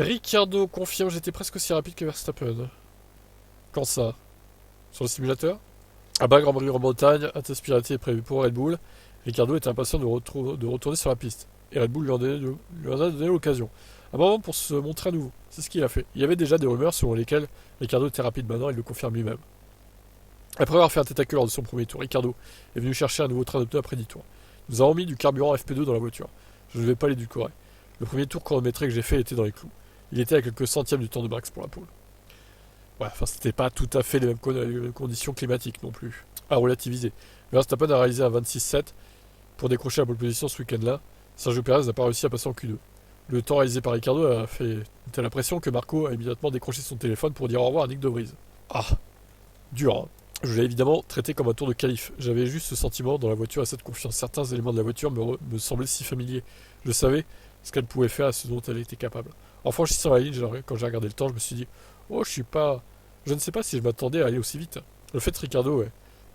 Ricciardo confirme, j'étais presque aussi rapide que Verstappen. Quand ça? Sur le simulateur? À bas Grand Prix en Bretagne, un test piraté est prévu pour Red Bull. Ricciardo était impatient de retourner sur la piste. Et Red Bull lui en a donné l'occasion. Un moment pour se montrer à nouveau. C'est ce qu'il a fait. Il y avait déjà des rumeurs selon lesquelles Ricciardo était rapide maintenant, il le confirme lui-même. Après avoir fait un tête à queue lors de son premier tour, Ricciardo est venu chercher un nouveau train de pneus après 10 tours. Nous avons mis du carburant FP2 dans la voiture. Je ne vais pas l'édulcorer. Le premier tour chronométré que j'ai fait était dans les clous. Il était à quelques centièmes du temps de Max pour la pole. Ouais, enfin, c'était pas tout à fait les mêmes conditions climatiques non plus. À relativiser. Verstappen a réalisé un 26-7 pour décrocher la pole position ce week-end-là. Sergio Perez n'a pas réussi à passer en Q2. Le temps réalisé par Ricardo a fait telle impression que Marco a immédiatement décroché son téléphone pour dire au revoir à Nick De Vries. Ah, dur, hein. Je l'ai évidemment traité comme un tour de qualif. J'avais juste ce sentiment dans la voiture et cette confiance. Certains éléments de la voiture me semblaient si familiers. Je savais ce qu'elle pouvait faire et ce dont elle était capable. En franchissant la ligne, quand j'ai regardé le temps, je me suis dit, oh, je ne sais pas si je m'attendais à aller aussi vite. Le fait que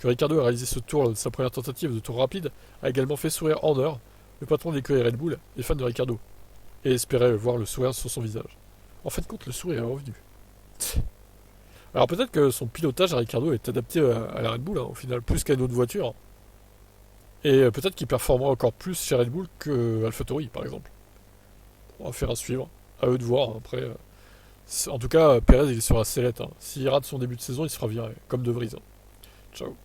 Ricardo a réalisé ce tour de sa première tentative de tour rapide, a également fait sourire en heure le patron de l'écurie Red Bull et fan de Ricardo, et espérait voir le sourire sur son visage. En fin de compte, le sourire est revenu. Alors peut-être que son pilotage à Ricardo est adapté à la Red Bull, hein, au final, plus qu'à une autre voiture. Et peut-être qu'il performera encore plus chez Red Bull que AlphaTauri, par exemple. On va faire à suivre. À eux de voir. Après, en tout cas, Perez, il sera sellette. Hein. S'il rate son début de saison, il sera viré, comme De Vries. Hein. Ciao.